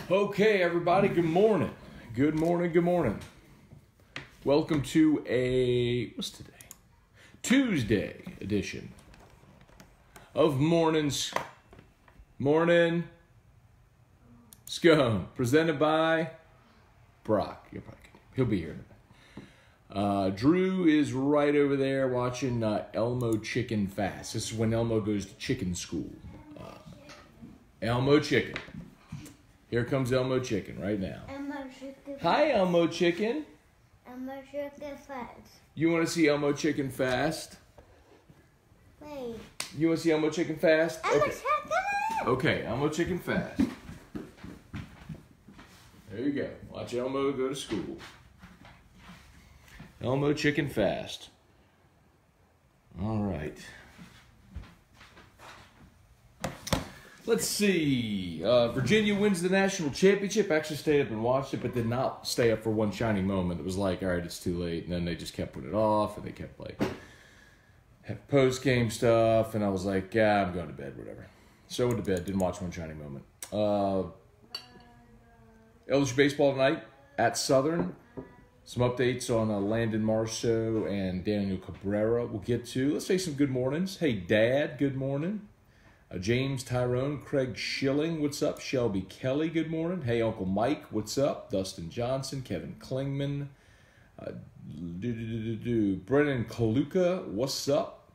Okay, everybody, good morning. Good morning, good morning. Welcome to what's today? Tuesday edition of Morning Scone, presented by Brock. He'll be here in a minute. Drew is right over there watching Elmo Chicken Fast. This is when Elmo goes to chicken school. Elmo Chicken. Here comes Elmo Chicken right now. Elmo Chicken. Hi, Elmo Chicken. Elmo Chicken Fast. You want to see Elmo Chicken Fast? Wait. You want to see Elmo Chicken Fast? Elmo Okay. Chicken. Okay, Elmo Chicken Fast. There you go. Watch Elmo go to school. Elmo Chicken Fast. All right. Let's see. Virginia wins the national championship. Actually stayed up and watched it, but did not stay up for one shining moment. It was like, all right, it's too late. And then they just kept putting it off, and they kept have post-game stuff. And I was like, yeah, I'm going to bed, whatever. So went to bed. Didn't watch one shining moment. LSU baseball tonight at Southern. Some updates on Landon, Marceaux, and Daniel Cabrera we'll get to. Let's say some good mornings. Hey, Dad, good morning. James Tyrone, Craig Schilling, what's up? Shelby Kelly, good morning. Hey, Uncle Mike, what's up? Dustin Johnson, Kevin Klingman. Brennan Kaluka, what's up?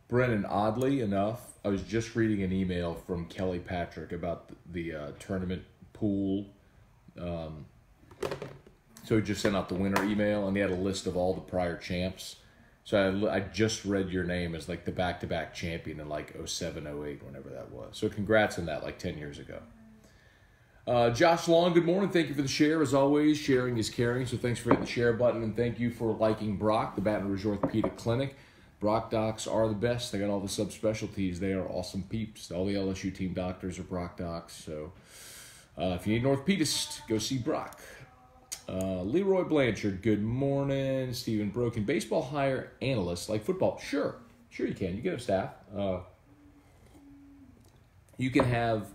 Brennan, oddly enough, I was just reading an email from Kelly Patrick about the tournament pool. So he just sent out the winner email, and he had a list of all the prior champs. So I just read your name as like the back-to-back champion in like 07, 08, whenever that was. So congrats on that, like 10 years ago. Josh Long, good morning. Thank you for the share. As always, sharing is caring. So thanks for hitting the share button, and thank you for liking Brock, the Baton Rouge Orthopedic Clinic. Brock docs are the best. They got all the subspecialties. They are awesome peeps. All the LSU team doctors are Brock docs. So if you need an orthopedist, go see Brock. Leroy Blanchard, good morning. Stephen Broken, baseball hire analyst like football. Sure you can. You can have staff. You can have,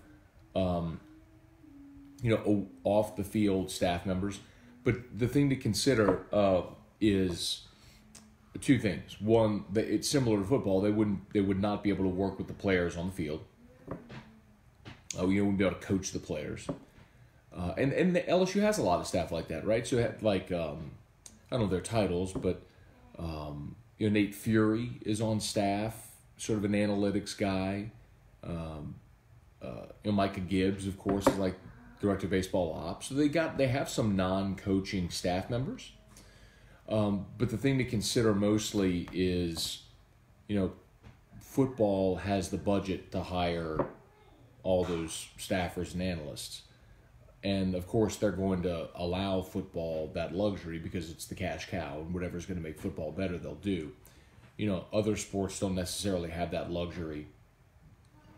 off the field staff members. But the thing to consider is two things. One, it's similar to football. They would not be able to work with the players on the field. You wouldn't be able to coach the players. And the LSU has a lot of staff like that, right? So, I don't know their titles, but, Nate Fury is on staff, sort of an analytics guy. Micah Gibbs, of course, is like director of baseball ops. So they have some non-coaching staff members. But the thing to consider mostly is, football has the budget to hire all those staffers and analysts. And, of course, they're going to allow football that luxury because it's the cash cow, and whatever's going to make football better, they'll do. Other sports don't necessarily have that luxury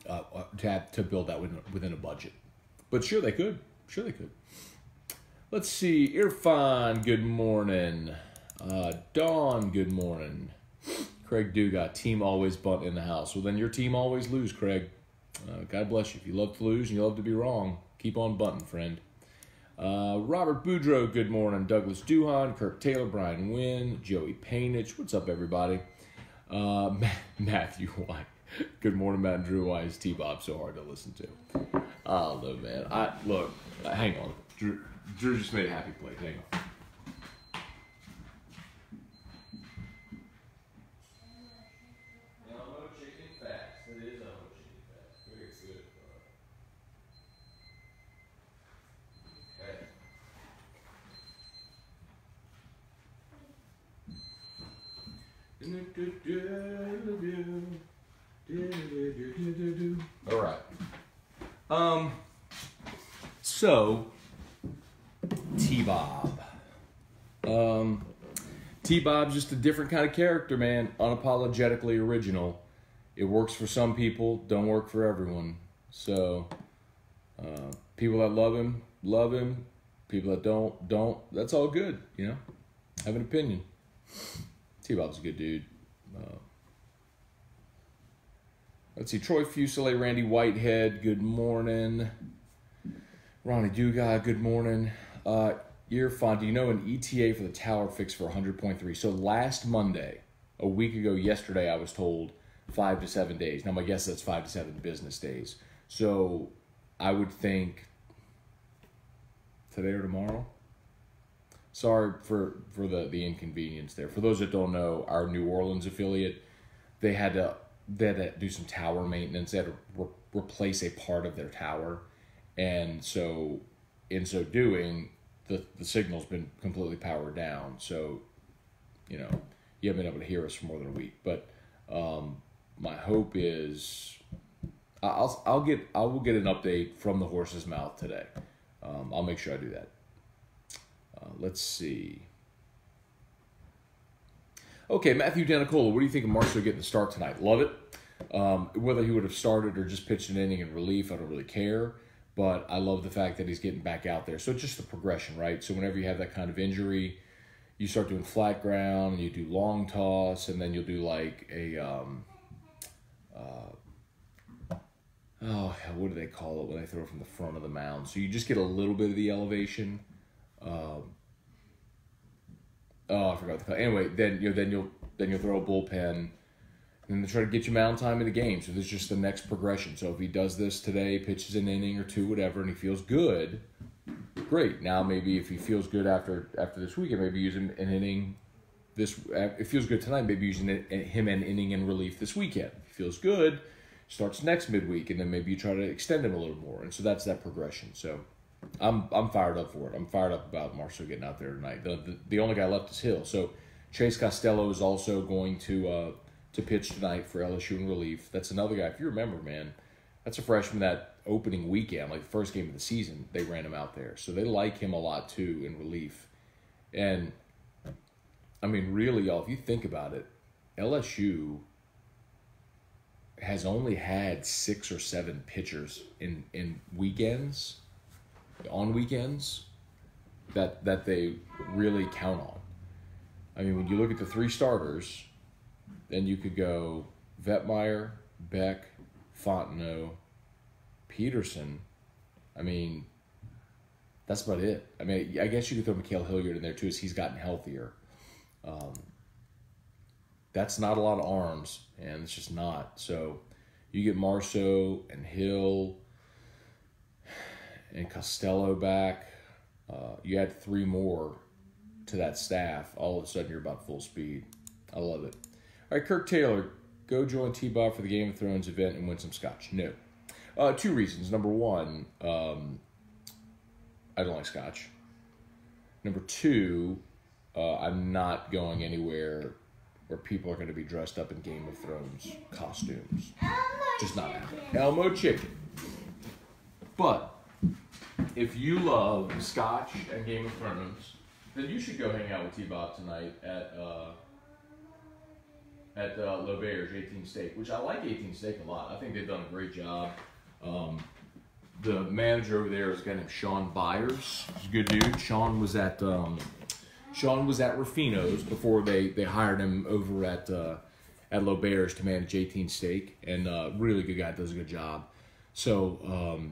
to build that within a budget. But sure they could. Let's see. Irfan, good morning. Dawn, good morning. Craig Dugat, team always bunt in the house. Well, then your team always lose, Craig. God bless you. If you love to lose and you love to be wrong, keep on bunting, friend. Robert Boudreau, good morning. Douglas Duhan, Kirk Taylor, Brian Wynn, Joey Painich. What's up, everybody? Matthew White. Good morning, Matt and Drew. Why is T-Bob so hard to listen to? I don't know, man. Look, hang on. Drew just made a happy play. Hang on. All right. So T-Bob. T-Bob's just a different kind of character, man. Unapologetically original. It works for some people, don't work for everyone. So people that love him, love him. People that don't. That's all good, Have an opinion. T-Bob's a good dude. Let's see. Troy Fusilier, Randy Whitehead, good morning. Ronnie Duga, good morning. You're fine. Do you know an ETA for the tower fix for 100.3? So last Monday, a week ago yesterday, I was told 5 to 7 days. Now my guess that's 5 to 7 business days. So I would think today or tomorrow. Sorry for the inconvenience there. For those that don't know, our New Orleans affiliate, they had to do some tower maintenance. They had to replace a part of their tower. And so in so doing, the signal's been completely powered down. So, you know, you haven't been able to hear us for more than a week. But my hope is I will get an update from the horse's mouth today. I'll make sure I do that. Let's see. Okay, Matthew Danicola, what do you think of Marceaux getting the start tonight? Love it. Whether he would have started or just pitched an inning in relief, I don't really care. But I love the fact that he's getting back out there. So it's just the progression, right? So whenever you have that kind of injury, you start doing flat ground, and you do long toss, and then you'll do like a, what do they call it when they throw from the front of the mound? So you just get a little bit of the elevation. I forgot what to call it. Anyway, then you'll throw a bullpen. And they try to get you mound time in the game. So there's just the next progression. So if he does this today, pitches an inning or two, whatever, and he feels good, great. Now maybe if he feels good after this weekend, maybe use him an inning. If it feels good tonight, maybe using him an inning in relief this weekend. If he feels good, starts next midweek, and then maybe you try to extend him a little more. And so that's that progression. So I'm fired up for it. I'm fired up about Marceaux getting out there tonight. The only guy left is Hill. So Chase Costello is also going to pitch tonight for LSU in relief. That's another guy. If you remember, man, that's a freshman that opening weekend, like the first game of the season, they ran him out there. So they like him a lot, too, in relief. And, I mean, really, y'all, if you think about it, LSU has only had 6 or 7 pitchers in weekends, on weekends, that they really count on. I mean, when you look at the 3 starters, then you could go Vetmeyer, Beck, Fontenot, Peterson. I mean, that's about it. I mean, I guess you could throw Mikhail Hilliard in there too, as he's gotten healthier. That's not a lot of arms, and it's just not. So you get Marceaux and Hill and Costello back. You add 3 more to that staff. All of a sudden, you're about full speed. I love it. All right, Kirk Taylor, go join T-Bob for the Game of Thrones event and win some scotch. No. 2 reasons. Number 1, I don't like scotch. Number 2, I'm not going anywhere where people are going to be dressed up in Game of Thrones costumes. Just not happening. Elmo chicken. But if you love scotch and Game of Thrones, then you should go hang out with T-Bob tonight at L'Auberge 18 Steak, which I like 18 Steak a lot. I think they've done a great job. The manager over there is a guy named Sean Byers. He's a good dude. Sean was at Rufino's before they hired him over at L'Auberge to manage 18 Steak, and really good guy, does a good job. So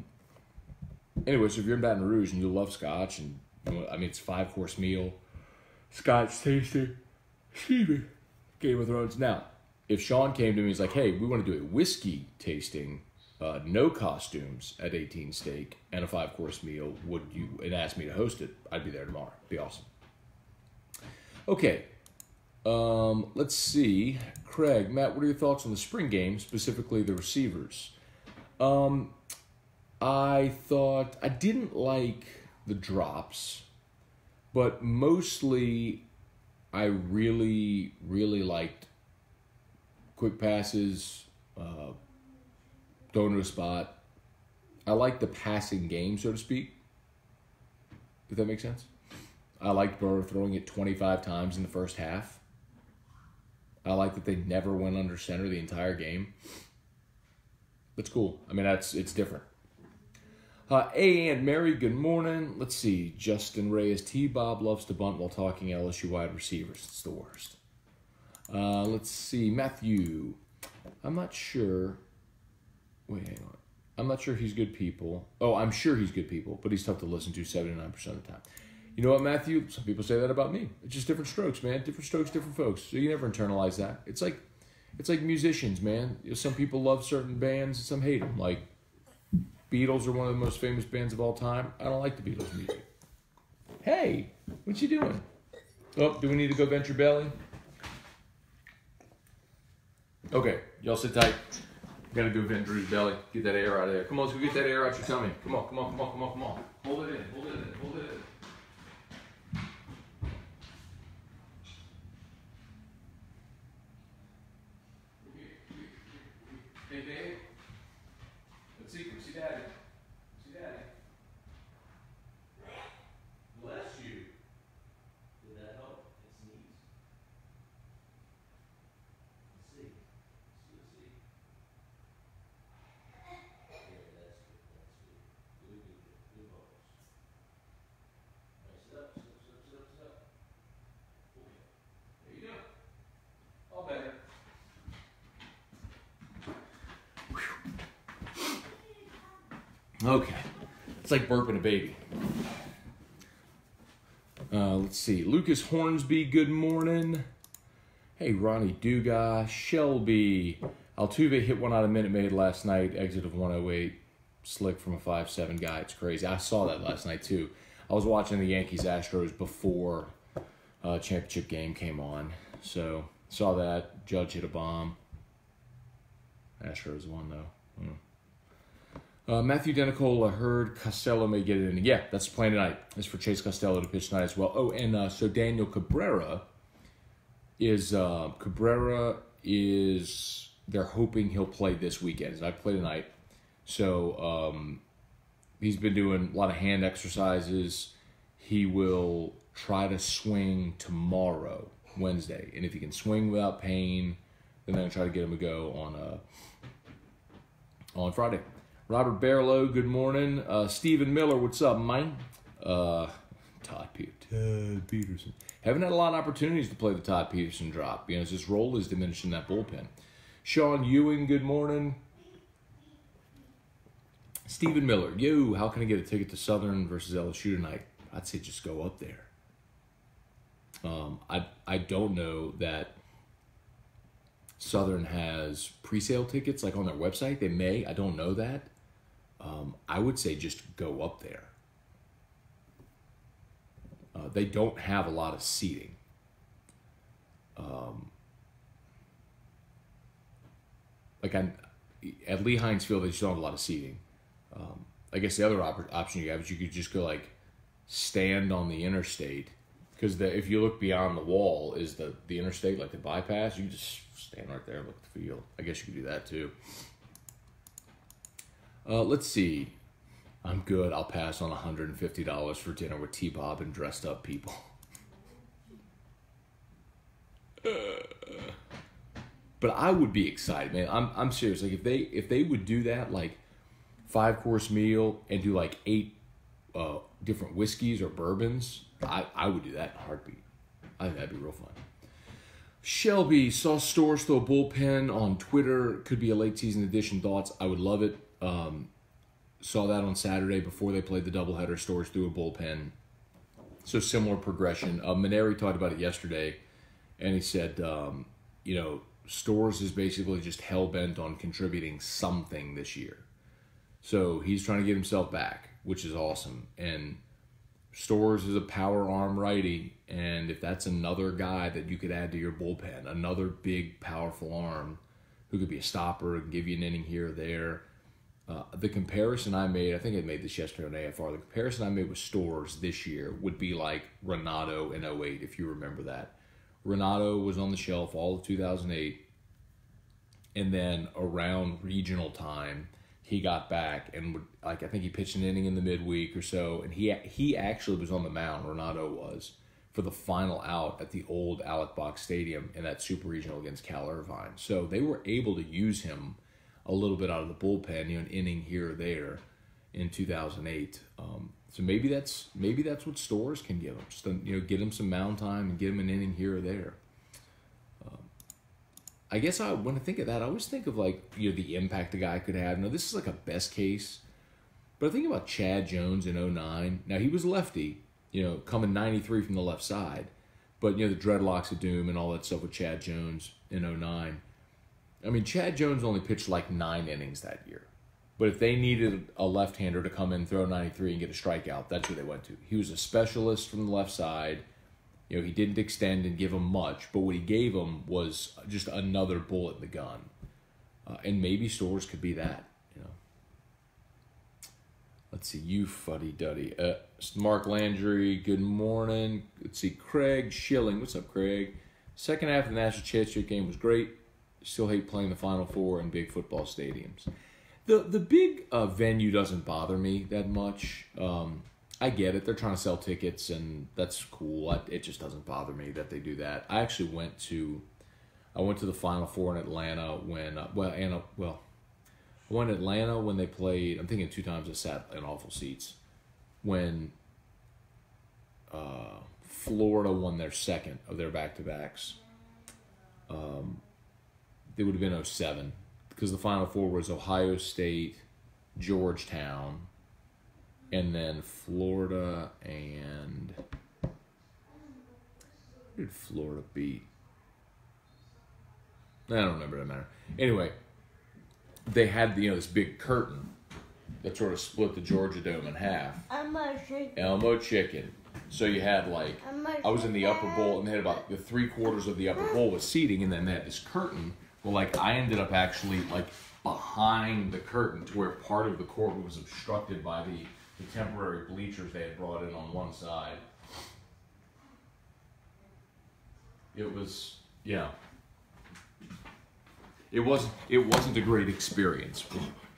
anyway, so if you're in Baton Rouge and you love scotch, and I mean it's a 5-course meal, scotch tasting, excuse me, Game of Thrones. Now, if Sean came to me, he's like, hey, we want to do a whiskey tasting, no costumes at 18 Steak and a 5-course meal, and ask me to host it, I'd be there tomorrow. It'd be awesome. Okay, let's see. Craig, Matt, what are your thoughts on the spring game, specifically the receivers? I didn't like the drops, but mostly I really, really liked quick passes, throwing to a spot. I like the passing game, so to speak, if that makes sense. I liked Burrow throwing it 25 times in the first half. I like that they never went under center the entire game. That's cool. I mean, it's different. And Mary, good morning. Let's see. Justin Reyes, T-Bob loves to bunt while talking LSU wide receivers. It's the worst. Let's see. Matthew, I'm not sure. Wait, hang on. I'm not sure he's good people. Oh, I'm sure he's good people, but he's tough to listen to 79% of the time. You know what, Matthew? Some people say that about me. It's just different strokes, man. Different strokes, different folks. So you never internalize that. It's like musicians, man. Some people love certain bands, some hate them. Like, Beatles are one of the most famous bands of all time. I don't like the Beatles music. Hey, what you doing? Oh, do we need to go vent your belly? Okay, y'all sit tight. Gotta go vent Drew's belly. Get that air out of there. Come on, let's go get that air out your tummy. Come on, come on, come on, come on, come on. Hold it in, hold it in, hold it in. Hey, babe. Let's see, come see daddy. See daddy. Bless you. Did that help? It sneezed. Let's see. Let's see. Yeah, that's good. That's good. Good, good, good. Good balls. All right, sit up, sit up, sit up, sit up, sit up. Okay. There you go. All better. Okay. It's like burping a baby. Let's see. Lucas Hornsby, good morning. Hey, Ronnie Dugas, Shelby. Altuve hit one out of Minute Maid last night, exit of 108. Slick from a 5-7 guy. It's crazy. I saw that last night, too. I was watching the Yankees-Astros before championship game came on. So, saw that. Judge hit a bomb. Astros won, though. Matthew Denicola heard Costello may get it in. Yeah, that's the plan tonight. It's for Chase Costello to pitch tonight as well. Oh, and so Daniel Cabrera is they're hoping he'll play this weekend. He's not play tonight. So he's been doing a lot of hand exercises. He will try to swing tomorrow, Wednesday. And if he can swing without pain, then they're going to try to get him to go on Friday. Robert Barlow, good morning. Stephen Miller, what's up, mine? Todd Peterson. Haven't had a lot of opportunities to play the Todd Peterson drop. You know, his role is diminished in that bullpen. Sean Ewing, good morning. Stephen Miller, yo, how can I get a ticket to Southern versus LSU tonight? I'd say just go up there. I don't know that Southern has pre-sale tickets like on their website. They may. I don't know that. I would say just go up there. They don't have a lot of seating. At Lee Hines Field, they just don't have a lot of seating. I guess the other option you have is you could just go like stand on the interstate, because if you look beyond the wall is the interstate, like the bypass. You just stand right there and look at the field. I guess you could do that too. Let's see. I'm good. I'll pass on $150 for dinner with T-Bob and dressed up people. But I would be excited, man. I'm serious. Like if they would do that, like 5-course meal and do like 8 different whiskeys or bourbons, I would do that in a heartbeat. I think that'd be real fun. Shelby saw Stores throw a bullpen on Twitter. Could be a late season edition. Thoughts? I would love it. Saw that on Saturday before they played the doubleheader. Stores threw a bullpen. So similar progression. Maneri talked about it yesterday, and he said, Stores is basically just hell-bent on contributing something this year. So he's trying to get himself back, which is awesome. And Stores is a power arm righty, and if that's another guy that you could add to your bullpen, another big, powerful arm who could be a stopper and give you an inning here or there. The comparison I made, I think I made this yesterday on AFR, the comparison I made with Stores this year would be like Renato in 08, if you remember that. Renato was on the shelf all of 2008, and then around regional time, he got back and I think he pitched an inning in the midweek or so, and he actually was on the mound, Renato was, for the final out at the old Alec Box Stadium in that super regional against Cal Irvine. So they were able to use him a little bit out of the bullpen, an inning here or there in 2008. So maybe that's what Stores can give him. Just get him some mound time and get him an inning here or there. I guess when I think of that, I always think of like, you know, the impact the guy could have. Now, this is like a best case, but I think about Chad Jones in '09. Now, he was lefty, you know, coming 93 from the left side. But, you know, the dreadlocks of doom and all that stuff with Chad Jones in '09. I mean, Chad Jones only pitched like 9 innings that year. But if they needed a left-hander to come in, throw 93, and get a strikeout, that's who they went to. He was a specialist from the left side. You know, he didn't extend and give him much, but what he gave him was just another bullet in the gun. And maybe Stores could be that, you know. Let's see, you fuddy-duddy. Mark Landry, good morning. Let's see, Craig Schilling. What's up, Craig? Second half of the National Championship game was great. Still hate playing the Final Four in big football stadiums. The big venue doesn't bother me that much. I get it. They're trying to sell tickets, and that's cool. It just doesn't bother me that they do that. I actually went to the Final Four in Atlanta when I went to Atlanta when they played. I'm thinking 2 times I sat in awful seats when Florida won their second of their back-to-backs. It would have been '07 because the Final Four was Ohio State, Georgetown, and then Florida and who did Florida beat? I don't remember, that matter. Anyway, they had this big curtain that sort of split the Georgia Dome in half. Elmo chicken. So you had I was in the upper bowl, and they had about the 3/4 of the upper bowl was seating, and then they had this curtain. Well, I ended up actually behind the curtain to where part of the court was obstructed by the temporary bleachers they had brought in on one side. It was, yeah. It wasn't a great experience,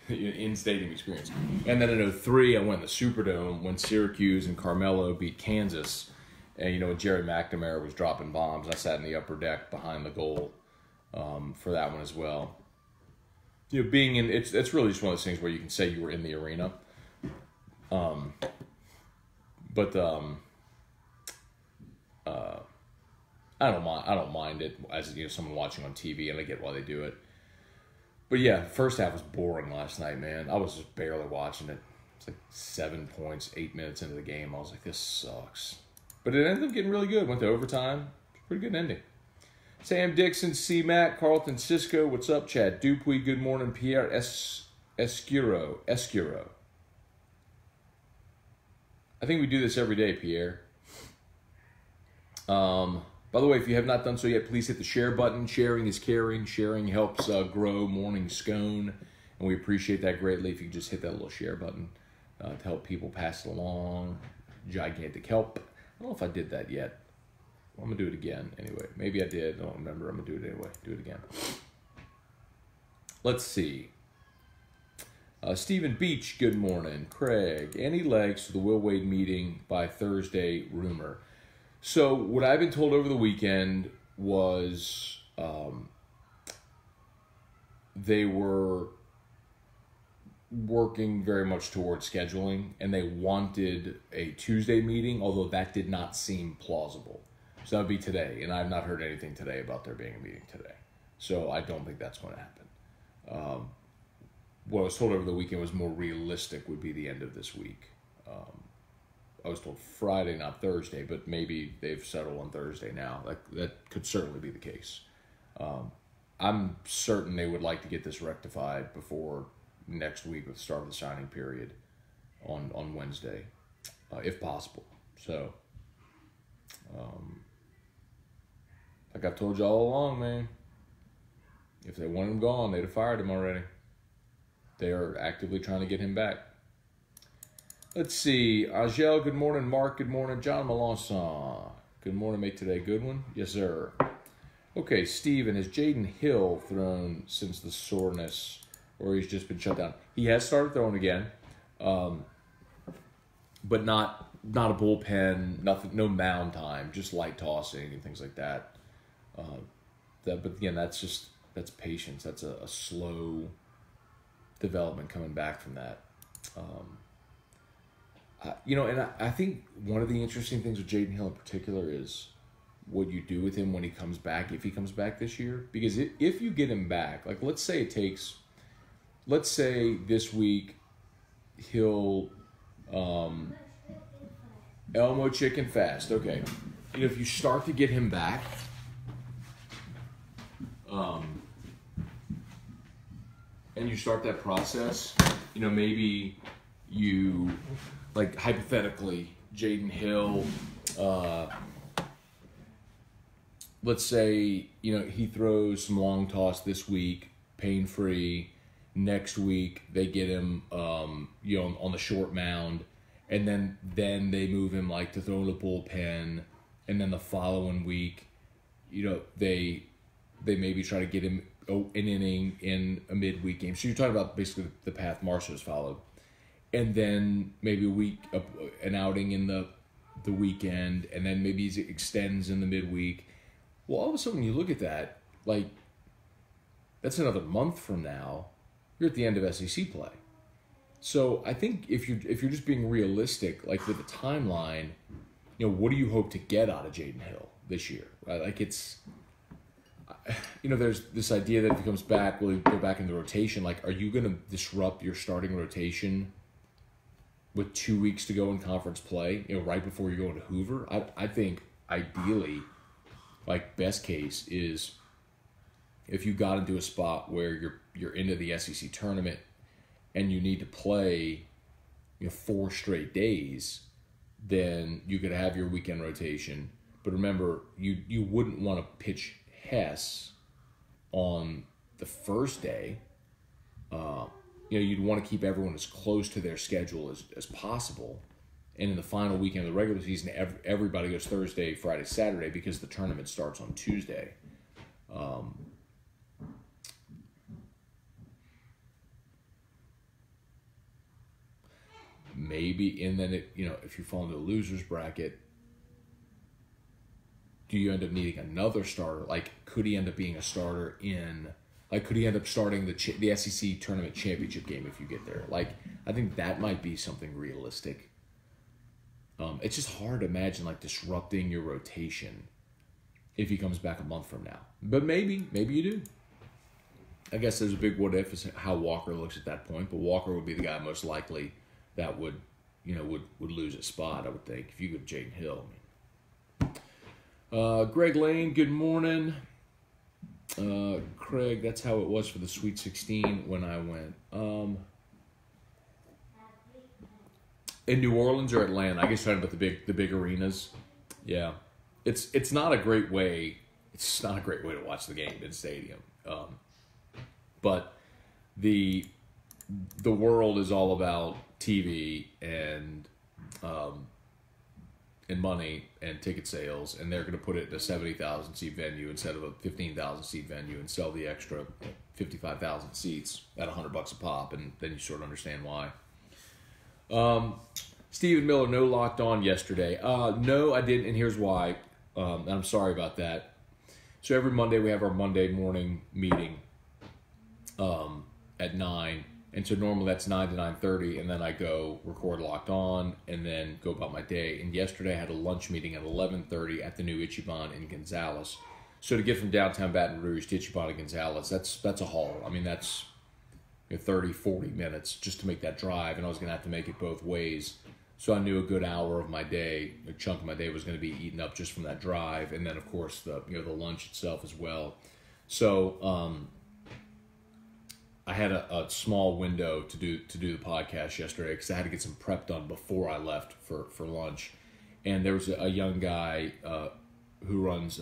in-stadium experience. And then in '03, I went to the Superdome when Syracuse and Carmelo beat Kansas. And, when Jerry McNamara was dropping bombs, I sat in the upper deck behind the goal for that one as well. Being in, it's really just one of those things where you can say you were in the arena. I don't mind it as someone watching on TV, and I get why they do it. But yeah, first half was boring last night, man. I was just barely watching it. It's 7 points, 8 minutes into the game. I was like, this sucks. But it ended up getting really good. Went to overtime. Pretty good ending. Sam Dixon, C. Matt, Carlton Cisco. What's up, Chad Dupuy? Good morning, Pierre Escuro. I think we do this every day, Pierre. By the way, if you have not done so yet, please hit the share button. Sharing is caring. Sharing helps grow Morning Scone, and we appreciate that greatly. If you just hit that little share button to help people pass it along. Gigantic help. I don't know if I did that yet. I'm going to do it again anyway. Maybe I did. I don't remember. I'm going to do it anyway. Do it again. Let's see. Stephen Beach, good morning. Craig, any legs to the Will Wade meeting by Thursday rumor? So what I've been told over the weekend was they were working very much towards scheduling, and they wanted a Tuesday meeting, although that did not seem plausible. So that would be today, and I've not heard anything today about there being a meeting today. So I don't think that's going to happen. What I was told over the weekend was more realistic would be the end of this week. I was told Friday, not Thursday, but maybe they've settled on Thursday now. That could certainly be the case. I'm certain they would like to get this rectified before next week with the start of the signing period on Wednesday, if possible. So, like I've told you all along, man, if they want him gone, they'd have fired him already. They are actively trying to get him back. Let's see. Agel, good morning. Mark, good morning. John Melanson, good morning, mate, today. Good one? Yes, sir. Okay, Steven, has Jaden Hill thrown since the soreness, or he's just been shut down? He has started throwing again, but not a bullpen, nothing, no mound time, just light tossing and things like that. But again, that's patience. That's a slow development coming back from that. And I think one of the interesting things with Jaden Hill in particular is what you do with him when he comes back, if he comes back this year. Because if you get him back, like let's say this week he'll Elmo Chicken Fast. Okay. If you start to get him back, and you start that process, maybe you, like hypothetically, Jaden Hill, let's say, he throws some long toss this week, pain-free. Next week, they get him, on the short mound, and then they move him like to throw in the bullpen, and then the following week, they maybe try to get him an inning in a midweek game. So you're talking about basically the path Marceaux's followed, and then maybe an outing in the weekend, and then maybe he extends in the midweek. Well, all of a sudden, when you look at that, like that's another month from now. You're at the end of SEC play. So I think if you're just being realistic, like with the timeline, what do you hope to get out of Jaden Hill this year? Right? Like it's, there's this idea that if he comes back, will he go back in the rotation? Like, are you going to disrupt your starting rotation with 2 weeks to go in conference play, right before you go into Hoover? I think ideally, like best case is if you got into a spot where you're into the SEC tournament and you need to play 4 straight days, then you could have your weekend rotation. But remember, you wouldn't want to pitch Hess on the first day. You'd want to keep everyone as close to their schedule as possible. And in the final weekend of the regular season, everybody goes Thursday, Friday, Saturday because the tournament starts on Tuesday. Maybe, and then if you fall into a loser's bracket, do you end up needing another starter? Like, could he end up being a starter could he end up starting the SEC tournament championship game if you get there? Like, I think that might be something realistic. It's just hard to imagine like disrupting your rotation if he comes back a month from now. But maybe you do. I guess there's a big what if is how Walker looks at that point. But Walker would be the guy most likely that would lose a spot, I would think, if you go to Jaden Hill. Greg Lane, good morning. Craig, that's how it was for the Sweet 16 when I went. In New Orleans or Atlanta? I guess talking about the big arenas. Yeah, it's not a great way. It's not a great way to watch the game in stadium. But the world is all about TV and money and ticket sales, and they're going to put it in a 70,000 seat venue instead of a 15,000 seat venue and sell the extra 55,000 seats at $100 a pop, and then you sort of understand why. Stephen Miller, no locked on yesterday. No, I didn't, and here's why. And I'm sorry about that. So every Monday we have our Monday morning meeting at 9. And so normally that's 9 to 9:30, and then I go record Locked On and then go about my day. And yesterday I had a lunch meeting at 11:30 at the new Ichiban in Gonzales. So to get from downtown Baton Rouge to Ichiban and Gonzales, that's a haul. I mean, that's 30, 40 minutes just to make that drive, and I was going to have to make it both ways. So I knew a good hour of my day, a chunk of my day was going to be eaten up just from that drive, and then of course the lunch itself as well. So I had a small window to do the podcast yesterday because I had to get some prep done before I left for lunch. And there was a young guy who runs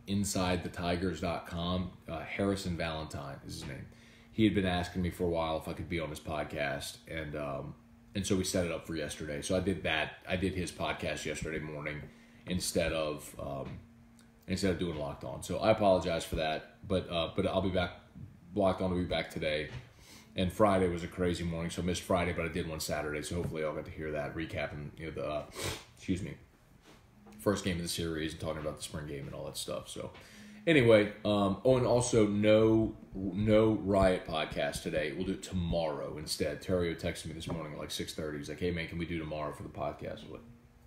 InsideTheTigers.com. Harrison Valentine is his name. He had been asking me for a while if I could be on his podcast, and so we set it up for yesterday. So I did that. I did his podcast yesterday morning instead of doing Locked On. So I apologize for that, but I'll be back. Locked On will be back today, and Friday was a crazy morning, so I missed Friday, but I did one Saturday, so hopefully I'll get to hear that, recapping the first game of the series and talking about the spring game and all that stuff. So anyway, and also no Riot podcast today. We'll do it tomorrow instead. Terrio texted me this morning at like 6:30. He's like, "Hey man, can we do tomorrow for the podcast?" I was like,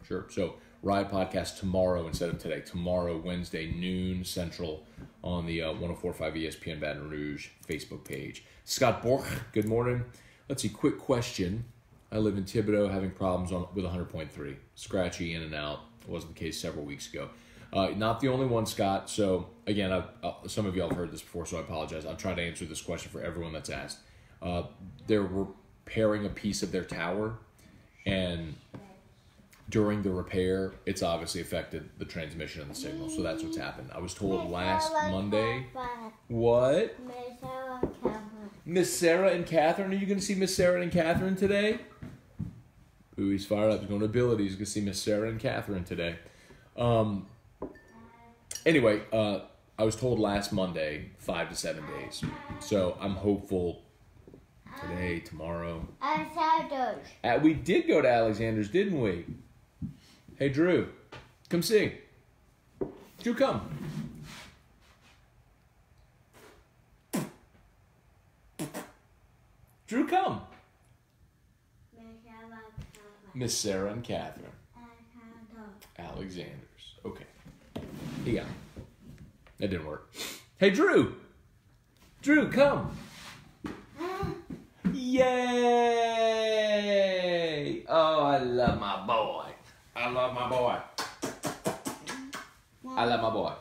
Sure. So Riot Podcast tomorrow instead of today. Tomorrow, Wednesday, noon Central on the 104.5 ESPN Baton Rouge Facebook page. Scott Borch, good morning. Let's see, quick question. I live in Thibodaux, having problems with 100.3. Scratchy in and out. It wasn't the case several weeks ago. Not the only one, Scott. So, again, some of y'all have heard this before, so I apologize. I'll try to answer this question for everyone that's asked. They're repairing a piece of their tower, and during the repair, it's obviously affected the transmission and the signal. So that's what's happened. I was told last Monday. What? Miss Sarah and Catherine. Are you going to see Miss Sarah and Catherine today? Ooh, he's fired up. He's going to Ability. He's going to see Miss Sarah and Catherine today. Anyway, I was told last Monday, 5 to 7 days. So I'm hopeful today, tomorrow. Alexander's. We did go to Alexander's, didn't we? Hey, Drew, come see. Drew, come. Drew, come. Miss Sarah and Catherine. Alexander's. Okay. Yeah. That didn't work. Hey, Drew. Drew, come. Yay! Oh, I love my boy. I love my boy. I love my boy.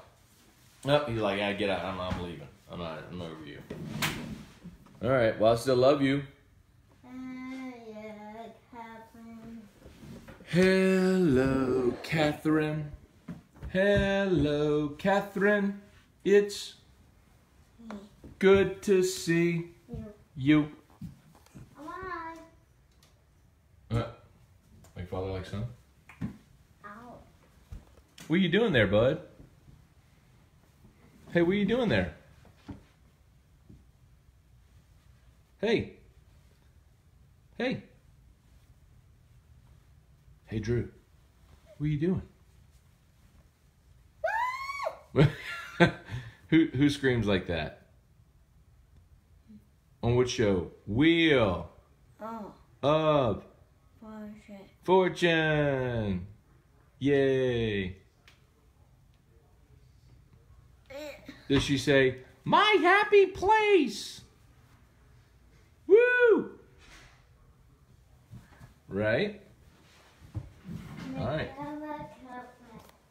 Oh, he's like, yeah, get out. I'm leaving. I'm over you. All right. Well, I still love you. Hello, Catherine. Hello, Catherine. It's good to see you. Like father, like son? Ow. What are you doing there, bud? Hey, what are you doing there? Hey. Hey. Hey, Drew. What are you doing? Who screams like that? On what show? Wheel of Fortune. Yay. Does she say, my happy place? Woo! Right? All right.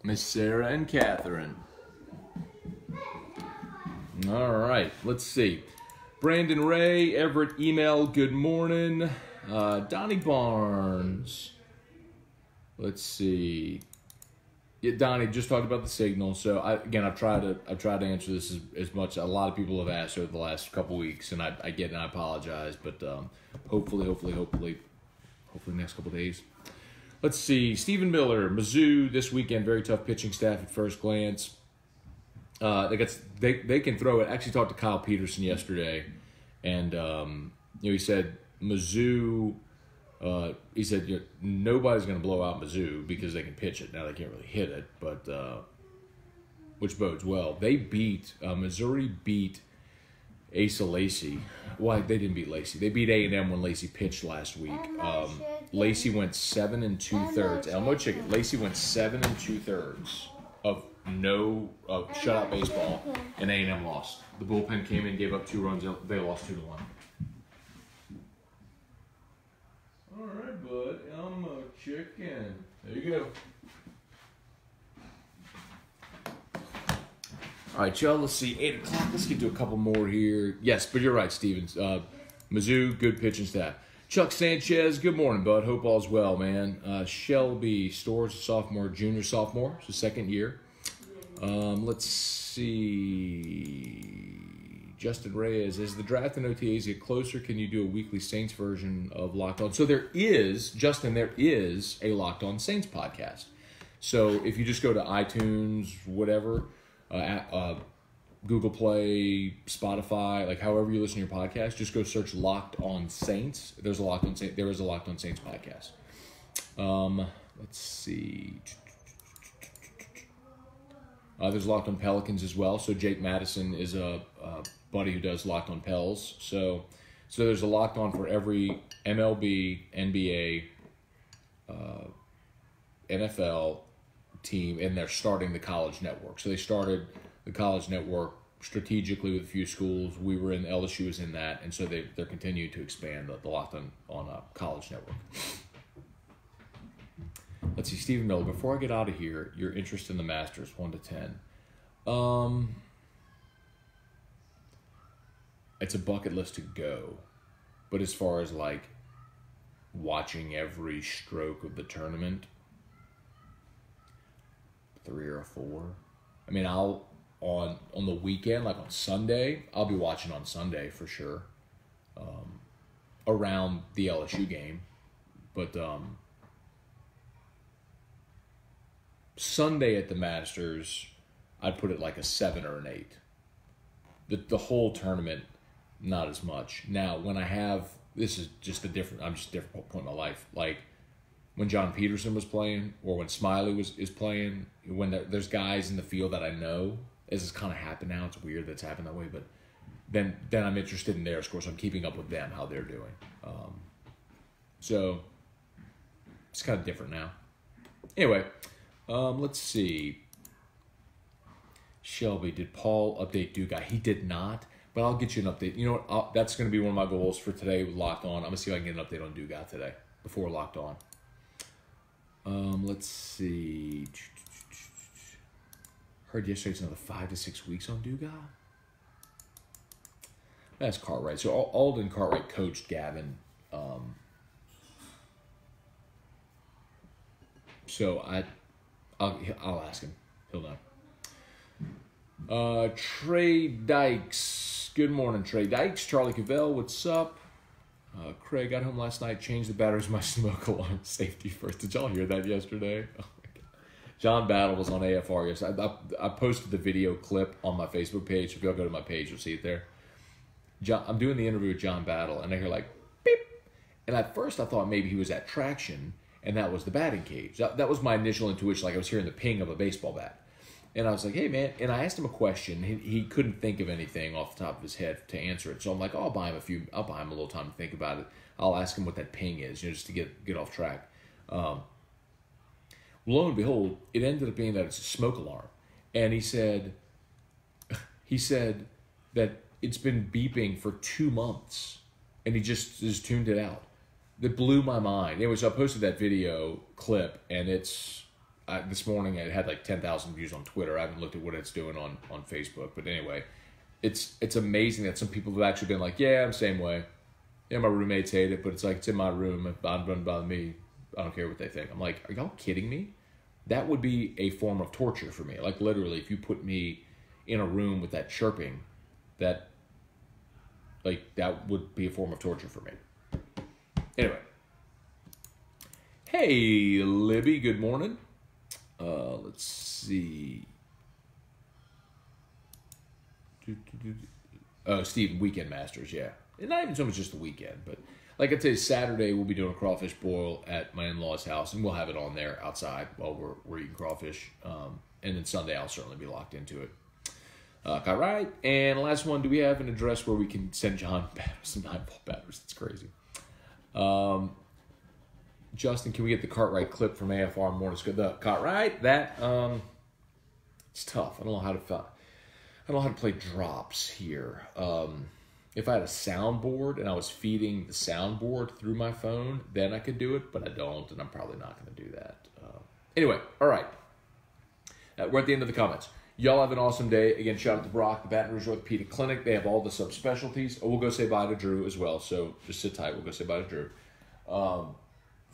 Miss Sarah and Catherine. All right, let's see. Brandon Ray, Everett email, good morning. Donnie Barnes. Let's see. Yeah, Donnie just talked about the signal. So I've tried to answer this as much. A lot of people have asked over the last couple weeks, and I get it and I apologize. But hopefully next couple days. Let's see. Stephen Miller, Mizzou this weekend. Very tough pitching staff at first glance. They can throw it. I actually talked to Kyle Peterson yesterday, and he said Mizzou. He said nobody's going to blow out Mizzou because they can pitch it. Now they can't really hit it, but which bodes well. They beat Missouri beat Asa Lacey. Well, they didn't beat Lacey. They beat A&M when Lacey pitched last week. Lacey went 7 2/3. Elmo Chicken. Lacey went 7 2/3 of no shutout baseball, and A&M lost. The bullpen came in, gave up 2 runs. They lost 2-1. All right, bud. Elmo Chicken. There you go. All right, y'all. Let's see. 8 o'clock. Let's get to a couple more here. Yes, but you're right, Stevens. Mizzou, good pitching staff. Chuck Sanchez, good morning, bud. Hope all's well, man. Shelby Storrs, sophomore, junior, sophomore. It's the second year. Let's see. Justin Reyes, as the draft and OTAs get closer, can you do a weekly Saints version of Locked On? So there is a Locked On Saints podcast. So if you just go to iTunes, whatever, Google Play, Spotify, like however you listen to your podcast, just go search Locked On Saints. There is a Locked On Saints podcast. Let's see. There's Locked On Pelicans as well. So Jake Madison is a buddy who does Locked On Pels. So there's a Locked On for every MLB, NBA, NFL team, and they're starting the college network. So they started the college network strategically with a few schools. We were in, LSU was in that, and so they're continuing to expand the Locked on College Network. Let's see, Stephen Miller, before I get out of here, your interest in the Masters, 1 to 10. It's a bucket list to go. But as far as, like, watching every stroke of the tournament, 3 or 4. I mean, I'll, on the weekend, like on Sunday, I'll be watching on Sunday for sure. Around the LSU game. But, Sunday at the Masters, I'd put it like a 7 or an 8. The whole tournament, not as much. Now, when I have, this is just I'm just a different point in my life. Like, when John Peterson was playing, or when Smiley is playing, when there's guys in the field that I know, this has kind of happened now. It's weird that's happened that way, but then I'm interested in their scores. So I'm keeping up with them, how they're doing. So it's kind of different now. Anyway, let's see. Shelby, did Paul update Duga? He did not, but I'll get you an update. You know what? That's going to be one of my goals for today with Locked On. I'm going to see if I can get an update on Duga today before Locked On. Let's see. Heard yesterday it's another 5 to 6 weeks on Duga. That's Cartwright. So Alden Cartwright coached Gavin. So I'll ask him. He'll know. Trey Dykes. Good morning, Trey Dykes. Charlie Cavell, what's up? Craig, got home last night, changed the batteries of my smoke alarm. Safety first. Did y'all hear that yesterday? Oh my God. John Battle was on AFR yesterday. I posted the video clip on my Facebook page. If y'all go to my page, you'll see it there. I'm doing the interview with John Battle, and I hear like, beep. And at first I thought maybe he was at traction, and that was the batting cage. That was my initial intuition, like I was hearing the ping of a baseball bat. And I was like, hey, man. And I asked him a question. He couldn't think of anything off the top of his head to answer it. So I'm like, I'll buy him a little time to think about it. I'll ask him what that ping is, just to get off track. Lo and behold, it ended up being that it's a smoke alarm. And he said that it's been beeping for 2 months, and he just tuned it out. That blew my mind. Anyway, so I posted that video clip, and it's this morning it had like 10,000 views on Twitter. I haven't looked at what it's doing on Facebook, but anyway, it's amazing that some people have actually been like, yeah, I'm the same way. Yeah, my roommates hate it, but it's like, it's in my room. If it doesn't bother me, I don't care what they think. I'm like, are y'all kidding me? That would be a form of torture for me. Like, literally, if you put me in a room with that chirping, that would be a form of torture for me. Anyway. Hey, Libby, good morning. Let's see. Oh, Steve, Weekend Masters, yeah. And not even so much just the weekend, but like I say, Saturday we'll be doing a crawfish boil at my in-laws' house, and we'll have it on there outside while we're eating crawfish. And then Sunday I'll certainly be locked into it. All right. And last one, do we have an address where we can send John some 9-volt batteries? That's crazy. Justin, can we get the Cartwright clip from AFR Morning School? The Cartwright, that it's tough. I don't know how to play drops here. If I had a soundboard and I was feeding the soundboard through my phone, then I could do it, but I don't, and I'm probably not going to do that. Anyway, all right. We're at the end of the comments. Y'all have an awesome day. Again, shout out to Brock, the Baton Rouge Orthopedic Clinic. They have all the subspecialties. We'll go say bye to Drew as well, so just sit tight. We'll go say bye to Drew.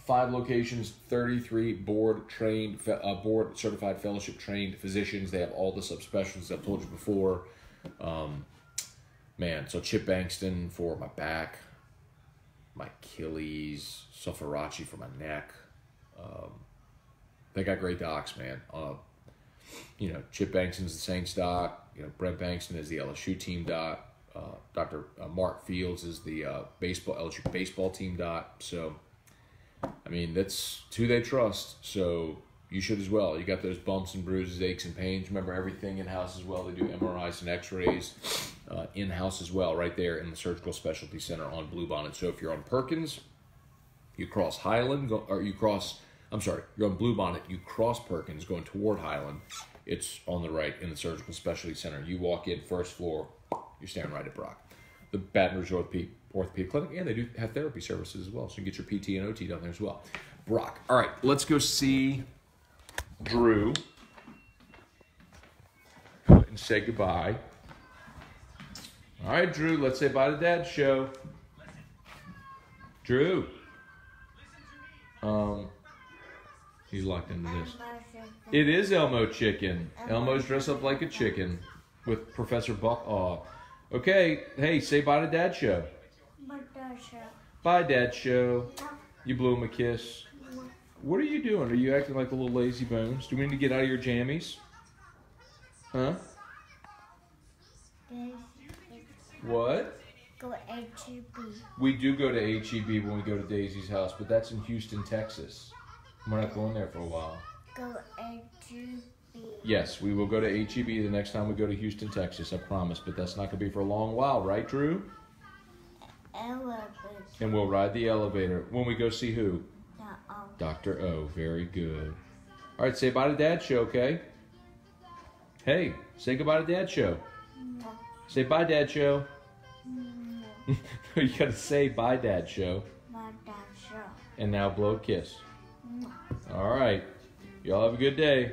5 locations, 33 board-certified, fellowship-trained physicians. They have all the subspecialties I've told you before. So Chip Bankston for my back, my Achilles, Sofarachi for my neck. They got great docs, man. Chip Bankston's the Saints doc. Brent Bankston is the LSU team doc. Dr. Mark Fields is the LSU baseball team doc. So, that's who they trust. So you should as well. You got those bumps and bruises, aches and pains. Remember, everything in-house as well. They do MRIs and X-rays in-house as well, right there in the Surgical Specialty Center on Bluebonnet. So if you're on Perkins, you cross Highland, or you cross I'm sorry, you're on Bluebonnet. You cross Perkins going toward Highland. It's on the right in the Surgical Specialty Center. You walk in first floor, you're staring right at Brock. The Baton Rouge Orthopedic Clinic, and they do have therapy services as well, so you can get your PT and OT down there as well. Brock. All right, let's go see Drew and say goodbye. All right, Drew, let's say bye to Dad's show. Drew. He's locked into this. It is Elmo Chicken. Elmo's dressed up like a chicken with Professor Buck. Aw. Okay, hey, say bye to Dad's show. Bye, Dad's show. You blew him a kiss. What are you doing? Are you acting like a little lazy bones? Do we need to get out of your jammies? Huh? What? Go H-E-B. We do go to H-E-B when we go to Daisy's house, but that's in Houston, Texas. We're not going there for a while. Go H-E-B. Yes, we will go to H-E-B the next time we go to Houston, Texas, I promise. But that's not going to be for a long while, right, Drew? Elevator. And we'll ride the elevator when we go see who? Dr. O. Dr. O. Very good. All right, say bye to Dad's show, okay? Hey, say goodbye to Dad's show. No. Say bye, Dad's show. No. You got to say bye, Dad's show. My dad's show. And now blow a kiss. No. All right. Y'all have a good day.